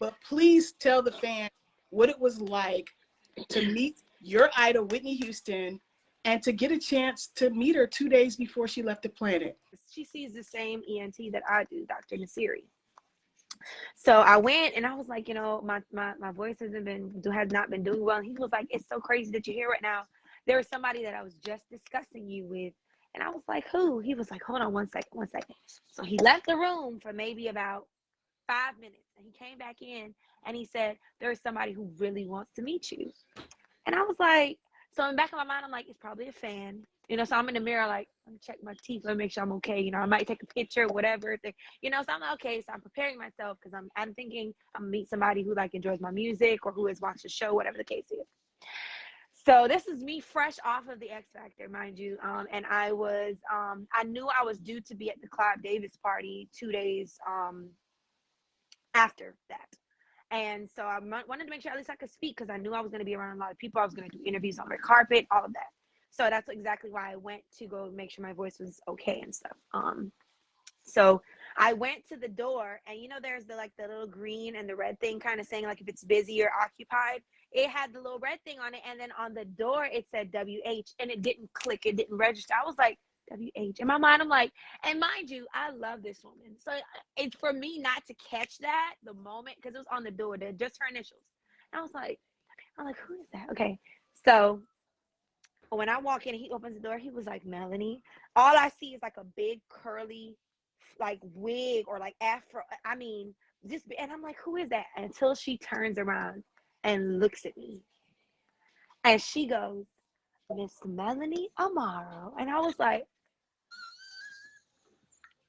but please tell the fans what it was like to meet your idol, Whitney Houston, and to get a chance to meet her 2 days before she left the planet. She sees the same ENT that I do, Dr. Nasiri. So I went and I was like, my voice has not been doing well. And he was like, it's so crazy that you're here right now. There was somebody that I was just discussing you with. And I was like, who? He was like, hold on one second. So he left the room for maybe about 5 minutes. And he came back in and he said, there's somebody who really wants to meet you. And I was like, so in the back of my mind, I'm like, it's probably a fan. So I'm in the mirror, like, let me check my teeth, let me make sure I'm okay. I might take a picture, whatever. So I'm like, okay. So I'm preparing myself because I'm thinking I'm gonna meet somebody who like enjoys my music or who has watched the show, whatever the case is. So this is me fresh off of the X Factor, mind you. And I knew I was due to be at the Clive Davis party 2 days after that. And so I wanted to make sure at least I could speak because I knew I was going to be around a lot of people. I was going to do interviews on red carpet, all of that. So that's exactly why I went to go make sure my voice was okay and stuff. So I went to the door and there's the little green and the red thing kind of saying like if it's busy or occupied. It had the little red thing on it, and then on the door it said WH, and it didn't click, it didn't register. I was like, WH. In my mind, I'm like, and mind you, I love this woman. So it's for me not to catch that the moment because it was on the door, just her initials. And I was like, who is that? Okay. So when I walk in and he opens the door, he was like, Melanie. All I see is like a big curly like wig or like afro. I mean, and I'm like, who is that? Until she turns around and looks at me. And she goes, Miss Melanie Amaro. And I was like,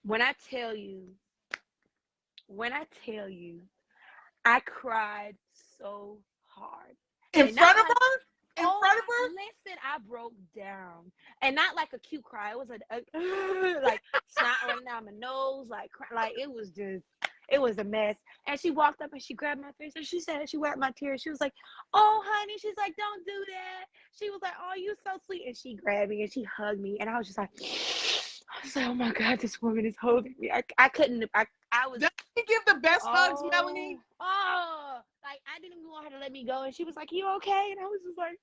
when I tell you, I cried so hard. In front of her? In front of her? Listen, I broke down. And not like a cute cry. It was like snot running down my nose. Like it was a mess. And she walked up and she grabbed my face and she said, she wiped my tears. She was like, oh, honey. She's like, don't do that. She was like, oh, you so sweet. And she grabbed me and she hugged me. And I was just like, oh my God, this woman is holding me. I couldn't. I was. Does she give the best hugs, Melanie? Oh, like I didn't even want her to let me go. And she was like, you okay? And I was just like,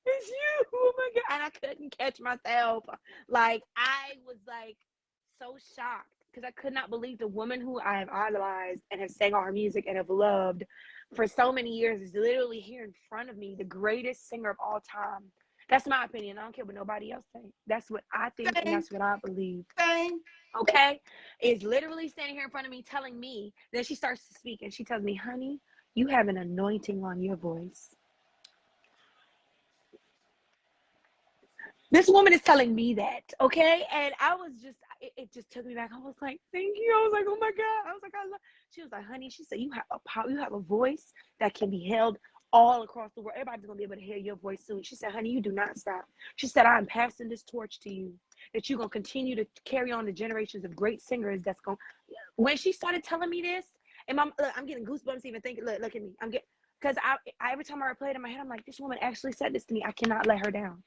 it's you. Oh my God. And I couldn't catch myself. Like I was like so shocked. Because I could not believe the woman who I have idolized and have sang all her music and have loved for so many years is literally here in front of me, the greatest singer of all time. That's my opinion. I don't care what nobody else thinks. That's what I think and that's what I believe. Same. Okay? Is literally standing here in front of me telling me. Then she starts to speak and she tells me, honey, you have an anointing on your voice. This woman is telling me that, okay? And I was just, it just took me back. I was like, thank you. I was like, oh my God. I was like, I love. She was like, honey, she said, you have a power, you have a voice that can be held all across the world. Everybody's gonna be able to hear your voice soon. She said, honey, you do not stop. She said, I'm passing this torch to you, that you're gonna continue to carry on the generations of great singers that's going. When she started telling me this, and I'm getting goosebumps even thinking, look at me. I'm getting, because I every time I replay it in my head, I'm like, this woman actually said this to me. I cannot let her down.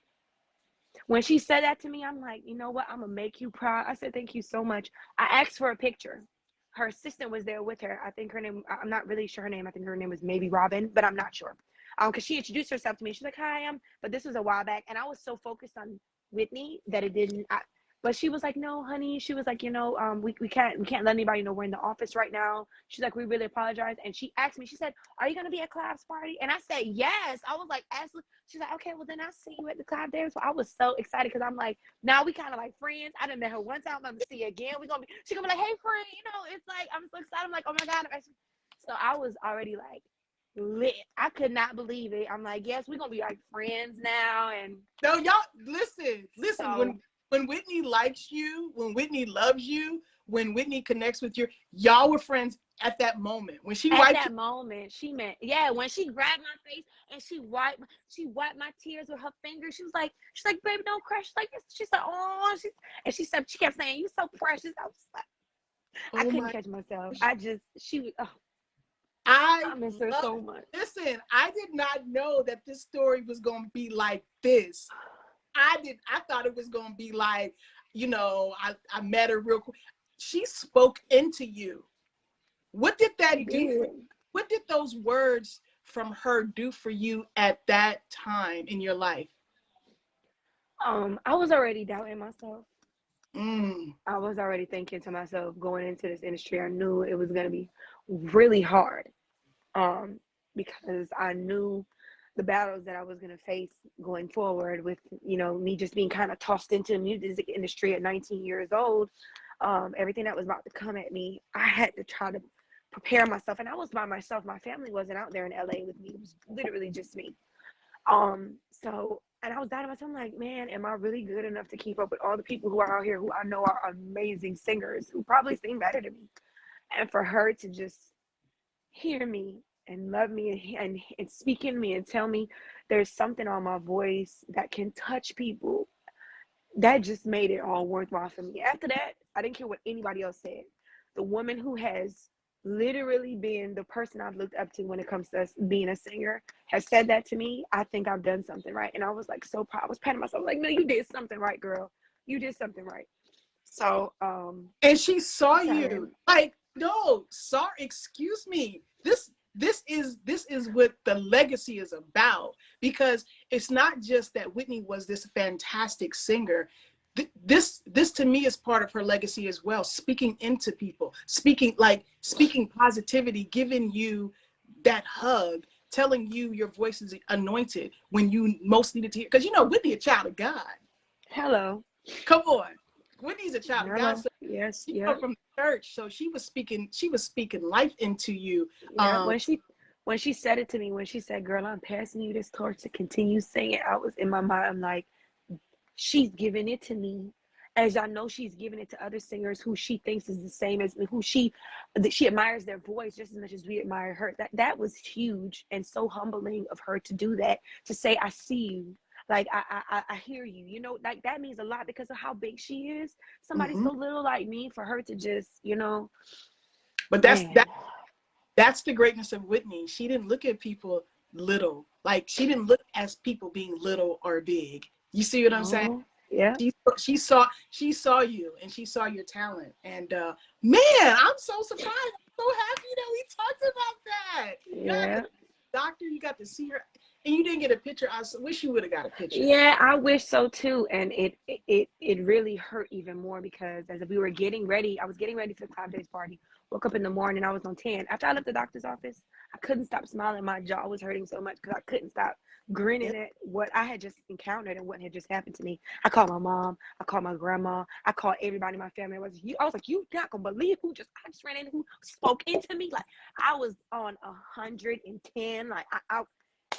When she said that to me, I'm like, you know what? I'm going to make you proud. I said, thank you so much. I asked for a picture. Her assistant was there with her. I think her name, I'm not really sure her name. I think her name was maybe Robin, but I'm not sure. Because she introduced herself to me. She's like, hi, but this was a while back. And I was so focused on Whitney that it didn't. But she was like, no, honey. She was like, we can't let anybody know we're in the office right now. She's like, we really apologize. And she asked me, she said, are you going to be at Clive's party? And I said, yes. I was like, absolutely. She's like, okay, well, then I'll see you at the Clive there. So I was so excited because I'm like, now we kind of like friends. I done met her one time. I'm going to see her again. She's going to be like, hey, friend. It's like, I'm so excited. I'm like, oh, my God. So I was already like lit. I could not believe it. I'm like, yes, we're going to be like friends now. And no, y'all, listen. So, when Whitney likes you, when Whitney loves you, when Whitney connects with you, y'all were friends at that moment. When she wiped that moment, she meant, yeah, when she grabbed my face and she wiped my tears with her fingers. She's like, baby, don't cry. She's like, she said, oh, she kept saying, you so precious. I was like, I couldn't catch myself. I miss her so much. Listen, I did not know that this story was going to be like this. I thought it was going to be like, I met her real quick. She spoke into you. What did that do? what did those words from her do for you at that time in your life? I was already doubting myself. Mm. I was already thinking to myself, going into this industry, I knew it was going to be really hard, because I knew the battles that I was going to face going forward with, me just being kind of tossed into the music industry at 19 years old. Everything that was about to come at me, I had to try to prepare myself. And I was by myself. My family wasn't out there in LA with me. It was literally just me. And I was doubting myself. I'm like, man, am I really good enough to keep up with all the people who are out here who I know are amazing singers who probably sing better than me? And for her to just hear me and love me and speak in me and tell me there's something on my voice that can touch people, that just made it all worthwhile for me. After that, I didn't care what anybody else said. The woman who has literally been the person I've looked up to when it comes to being a singer has said that to me. I think I've done something right. And I was like so proud. I was patting myself like, no, you did something right, girl. You did something right. So and she saw sorry. you like, no, sorry, excuse me. This is what the legacy is about, because it's not just that Whitney was this fantastic singer. This to me is part of her legacy as well. Speaking into people, speaking positivity, giving you that hug, telling you your voice is anointed when you most needed to hear. Because Whitney, a child of God. Hello. Come on, Whitney's a child of God. So yes, she yeah. come from the church, so she was speaking life into you. Yeah. When she said it to me, when she said, "Girl, I'm passing you this torch to continue singing," I was in my mind, I'm like, she's giving it to me, as I know she's giving it to other singers who she thinks is the same as me, who she admires their voice just as much as we admire her. That was huge and so humbling of her to do that, to say, I see you, like I hear you, like that means a lot because of how big she is. Somebody so little like me, for her to just, But that's the greatness of Whitney. She didn't look at people little. Like, she didn't look at people being little or big. You see what I'm saying? Yeah. She saw you, and she saw your talent. And man, I'm so surprised. I'm so happy that we talked about that. Yeah. Doctor, you got to see her, and you didn't get a picture. I wish you would have got a picture. Yeah, I wish so too. And it really hurt even more, because as we were getting ready, I was getting ready for the 5 days party. Woke up in the morning, I was on 10. After I left the doctor's office, I couldn't stop smiling. My jaw was hurting so much because I couldn't stop grinning at what I had just encountered and what had just happened to me. I called my mom, I called my grandma, I called everybody in my family. I was like, you not gonna believe I just ran into, who spoke into me. Like, I was on 110. Like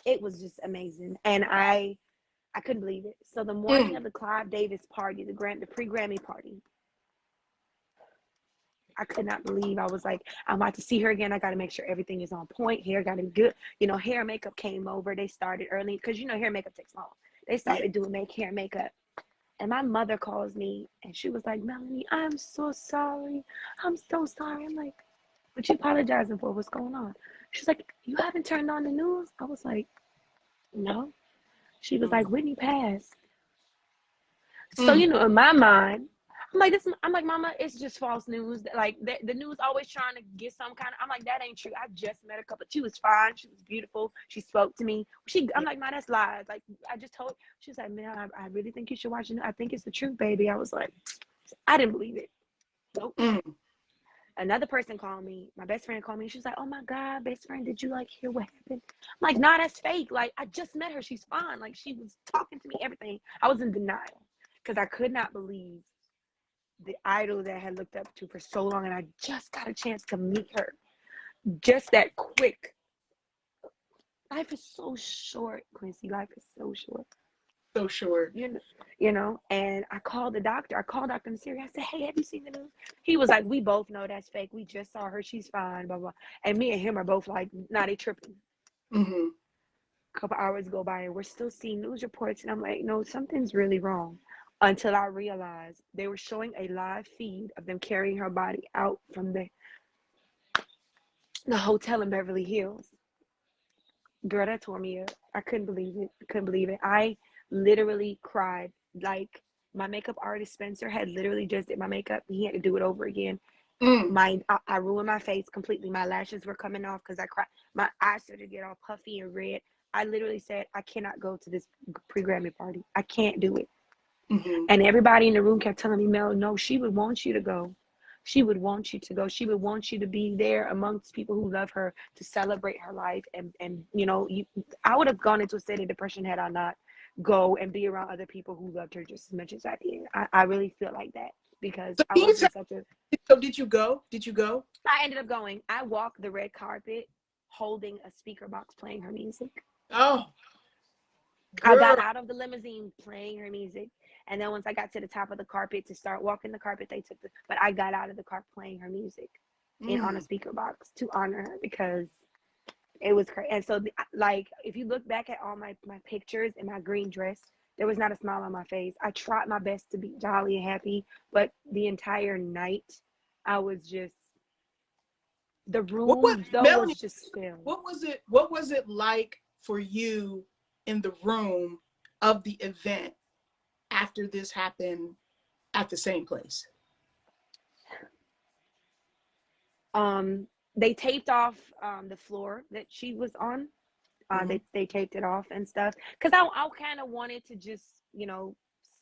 it was just amazing. And I couldn't believe it. So the morning of the Clive Davis party, the pre-Grammy party, I could not believe. I was like, I'm about to see her again. I got to make sure everything is on point. Hair got to be good. Hair and makeup came over. They started early because, hair and makeup takes long. They started doing hair and makeup. And my mother calls me and she was like, Melanie, I'm so sorry. I'm so sorry. I'm like, what you apologizing for? What's going on? She's like, you haven't turned on the news? I was like, no. She was like, Whitney passed. So, in my mind, I'm like, Mama, it's just false news. Like, the news always trying to get some kind of, I'm like, that ain't true. I just met a couple. She was fine. She was beautiful. She spoke to me. I'm like, nah, that's lies. Like, I just told, she was like, man, I really think you should watch it. I think it's the truth, baby. I was like, I didn't believe it. Nope. Another person called me. My best friend called me. She was like, oh my God, best friend, did you hear what happened? I'm like, nah, that's fake. Like, I just met her. She's fine. Like, she was talking to me, everything. I was in denial because I could not believe the idol that I had looked up to for so long, and I just got a chance to meet her. Just that quick. Life is so short, Quincy. Life is so short. So short. And I called the doctor. I called Dr. Nasiri. I said, hey, have you seen the news? He was like, we both know that's fake. We just saw her. She's fine, blah, blah. And me and him are both like, nah, they tripping. A couple hours go by and we're still seeing news reports. And I'm like, no, something's really wrong. Until I realized they were showing a live feed of them carrying her body out from the hotel in Beverly Hills. Girl, that tore me up. I couldn't believe it. I literally cried. Like, my makeup artist, Spencer, had literally just did my makeup. He had to do it over again. I ruined my face completely. My lashes were coming off because I cried. My eyes started to get all puffy and red. I literally said, I cannot go to this pre-Grammy party. I can't do it. And everybody in the room kept telling me, Mel, no, she would want you to go. She would want you to go. She would want you to be there amongst people who love her, to celebrate her life. And you know, I would have gone into a state of depression had I not go and be around other people who loved her just as much as I did. I really feel like that, because So I was in such a... So did you go? Did you go? I ended up going. I walked the red carpet holding a speaker box playing her music. Oh, girl. I got out of the limousine playing her music. And then once I got to the top of the carpet to start walking the carpet, but I got out of the car playing her music on a speaker box to honor her, because it was crazy. And so, like, if you look back at all my pictures in my green dress, there was not a smile on my face. I tried my best to be jolly and happy, but the entire night, I was just, the room Melanie, was just filled. What was it like for you in the room of the event after this happened at the same place? They taped off the floor that she was on. They taped it off and stuff, because I kind of wanted to just, you know,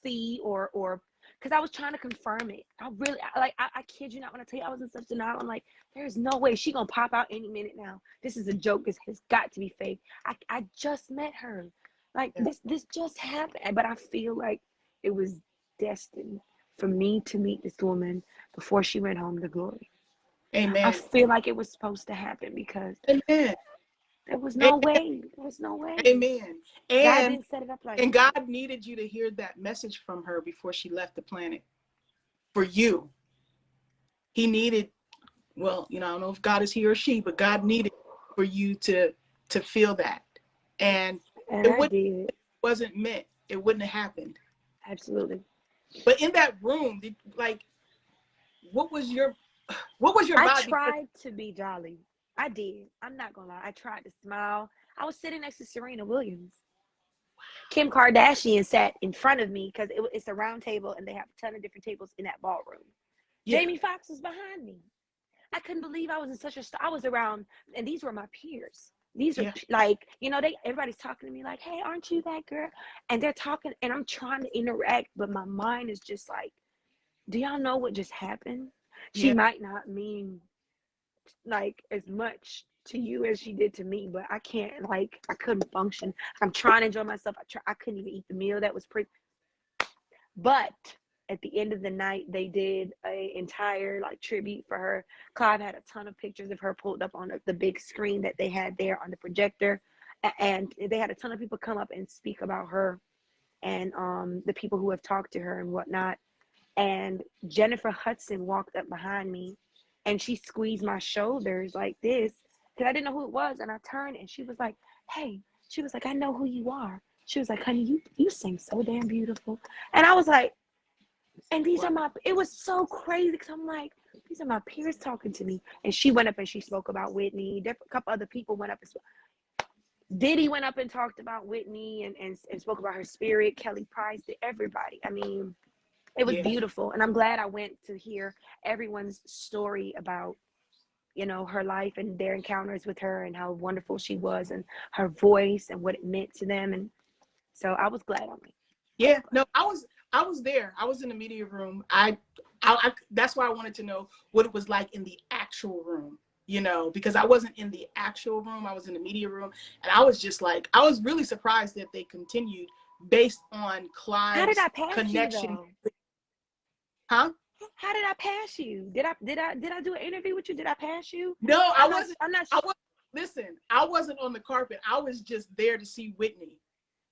see or because I was trying to confirm it. I kid you not when I tell you, I was in such denial. I'm like, there's no way she gonna pop out any minute now. This is a joke. This has got to be fake. I just met her. Like, this just happened. But I feel like it was destined for me to meet this woman before she went home to glory. Amen. I feel like it was supposed to happen, because Amen. There was no way. There was no way. Amen. And God didn't set it up like that. God needed you to hear that message from her before she left the planet. For you. He needed, well, you know, I don't know if God is he or she, but God needed for you to feel that. And it wasn't meant. It wouldn't have happened. Absolutely. But in that room, what was your vibe? I tried to be jolly. I did. I'm not gonna lie. I tried to smile. I was sitting next to Serena Williams. Kim Kardashian sat in front of me, because it's a round table and they have a ton of different tables in that ballroom. Yeah. Jamie Foxx was behind me. I couldn't believe I was in such a I was around, and these were my peers. These are like, you know, everybody's talking to me like, hey, aren't you that girl? And they're talking, and I'm trying to interact, but my mind is just like, do y'all know what just happened? She might not mean like as much to you as she did to me, but I can't, like, I couldn't function. I'm trying to enjoy myself. I couldn't even eat the meal that was but at the end of the night, they did an entire like tribute for her. Clive had a ton of pictures of her pulled up on the big screen that they had there on the projector, and they had a ton of people come up and speak about her, and the people who have talked to her and whatnot. And Jennifer Hudson walked up behind me, and she squeezed my shoulders like this, because I didn't know who it was. And I turned, and she was like, hey, she was like, I know who you are. She was like, honey, you sing so damn beautiful. And I was like, and these are my, it was so crazy, because I'm like, these are my peers talking to me. And she went up and she spoke about Whitney. A couple other people went up and spoke. Diddy went up and talked about Whitney and spoke about her spirit. Kelly Price, everybody. I mean, it was beautiful. And I'm glad I went to hear everyone's story about, you know, her life and their encounters with her and how wonderful she was and her voice and what it meant to them. And so I was glad on it. Yeah, no, I was there. I was in the media room. I that's why I wanted to know what it was like in the actual room, you know, because I wasn't in the actual room. I was in the media room, and I was just like, I was really surprised that they continued based on Clive's connection. Huh? How did I pass you? Did I do an interview with you? Did I pass you? No, I wasn't. I'm not sure. Listen, I wasn't on the carpet. I was just there to see Whitney.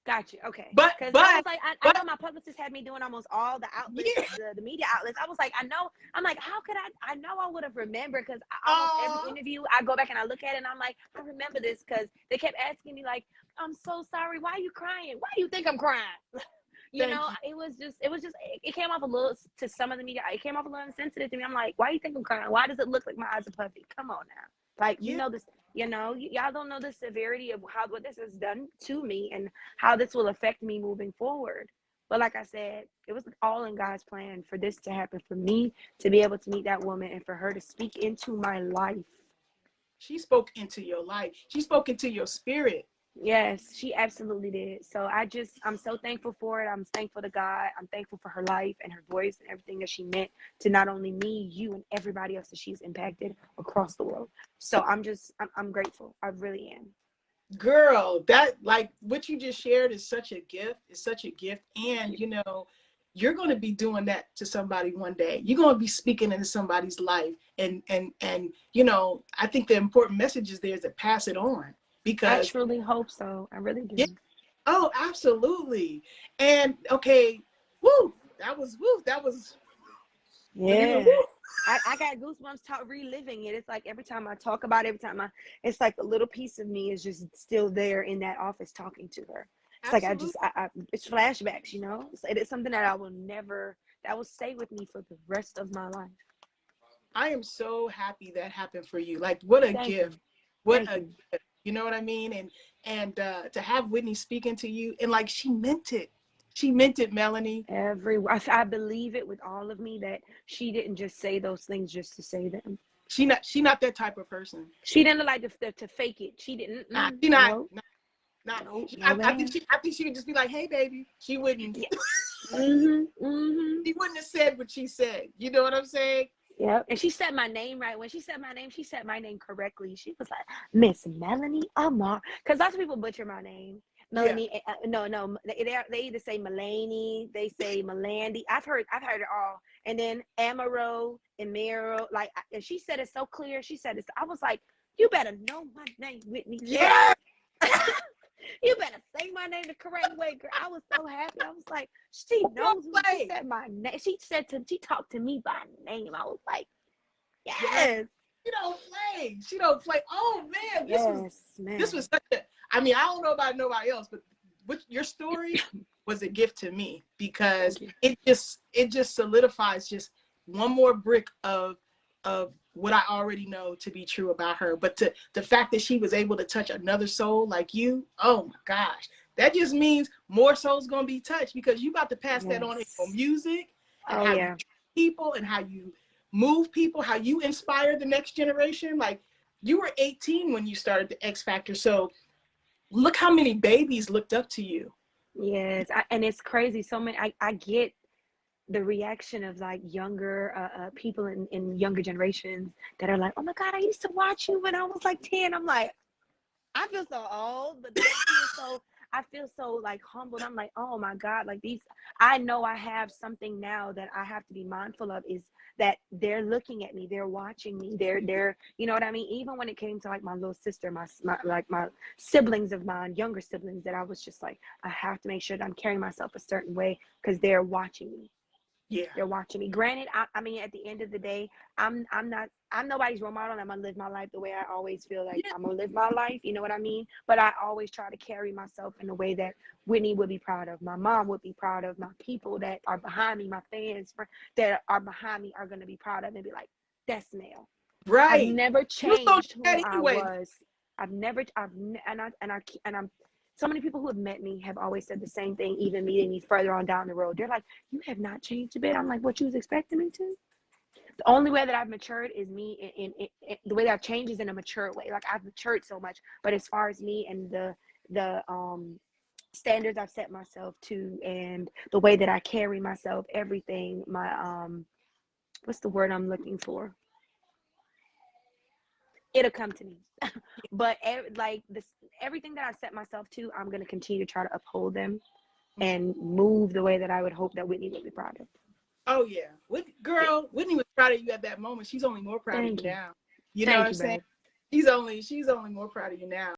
Gotcha. Okay. But I was like, I know my publicist had me doing almost all the outlets, the media outlets. I was like, I'm like, how could I know I would have remembered, because almost every interview I go back and I look at it and I'm like, I remember this, because they kept asking me like, I'm so sorry. Why are you crying? Why do you think I'm crying? It came off a little, to some of the media, it came off a little insensitive to me. I'm like, why do you think I'm crying? Why does it look like my eyes are puffy? Come on now. Like, you know this, you know, y'all don't know the severity of what this has done to me and how this will affect me moving forward. But like I said, it was all in God's plan for this to happen, for me to be able to meet that woman and for her to speak into my life. She spoke into your life. She spoke into your spirit. Yes, she absolutely did. So I'm so thankful for it. I'm thankful to God. I'm thankful for her life and her voice and everything that she meant to not only me, you, and everybody else that she's impacted across the world. So I'm grateful. I really am. Girl, that, like, what you just shared is such a gift. It's such a gift. And, you know, you're going to be doing that to somebody one day. You're going to be speaking into somebody's life. And, you know, I think the important message is there is to pass it on. Because I truly hope so. I really do. yeah, oh, absolutely. And okay, woo, that was Yeah. woo. I got goosebumps reliving it. It's like every time I talk about it, it's like a little piece of me is just still there in that office talking to her. It's Absolutely. like it's flashbacks, you know. It's something that that will stay with me for the rest of my life. I am so happy that happened for you. Like, what a gift. What a gift. You know what I mean? And to have Whitney speaking to you, and like, she meant it. She meant it, Melanie. I believe it with all of me that she didn't just say those things just to say them. She not that type of person. She didn't like to fake it. She didn't. Nah, she not. No. Nah. No, I think she could just be like, hey, baby. She wouldn't. Yeah. She wouldn't have said what she said. You know what I'm saying? Yeah. And she said my name right. When she said my name correctly. She was like, Miss Melanie Amaro. Because lots of people butcher my name. Melanie, yeah. No, they either say Melanie, they say Melanie. I've heard it all. And then Amaro, like, and she said it so clear. She said it. I was like, you better know my name, Whitney. Yeah. You better say my name the correct way, girl. I was so happy. I was like, she knows me. She said my name. She talked to me by name. I was like, yes. She don't play. She don't play. Oh man, this was such a, I mean, I don't know about nobody else, but your story was a gift to me, because it just solidifies just one more brick of what I already know to be true about her. But the fact that she was able to touch another soul like you, oh my gosh, that just means more souls gonna be touched, because you about to pass that on in your music, and how you people, and how you move people, how you inspire the next generation. Like, you were 18 when you started the X Factor, so look how many babies looked up to you. Yes, and it's crazy. So many. I get the reaction of like younger people in younger generations that are like, oh my God, I used to watch you when I was like 10. I'm like, I feel so old, but I feel so like humbled. I'm like, oh my God, like I know I have something now that I have to be mindful of, is that they're looking at me, they're watching me, they're, you know what I mean? Even when it came to like my little sister, my siblings of mine, younger siblings, that I was just like, I have to make sure that I'm carrying myself a certain way, because they're watching me. Yeah, they're watching me. Granted, I mean, at the end of the day, I'm nobody's role model. I'm gonna live my life the way I always feel like I'm gonna live my life. You know what I mean? But I always try to carry myself in a way that Whitney would be proud of, my mom would be proud of, my people that are behind me, my fans that are behind me are gonna be proud of, and be like, that's Mel. right. I've never changed who anyway. I was. I'm so many people who have met me have always said the same thing, even meeting me further on down the road. They're like, you have not changed a bit. I'm like, what you was expecting me to? The only way that I've matured is me in the way that I've changed is in a mature way. Like, I've matured so much, but as far as me and the standards I've set myself to, and the way that I carry myself, everything, my what's the word I'm looking for? It'll come to me. But like this, everything that I set myself to, I'm going to continue to try to uphold them and move the way that I would hope that Whitney would be proud of. Oh yeah, Whitney was proud of you at that moment. She's only more proud of you now. You know what I'm saying? She's only more proud of you now.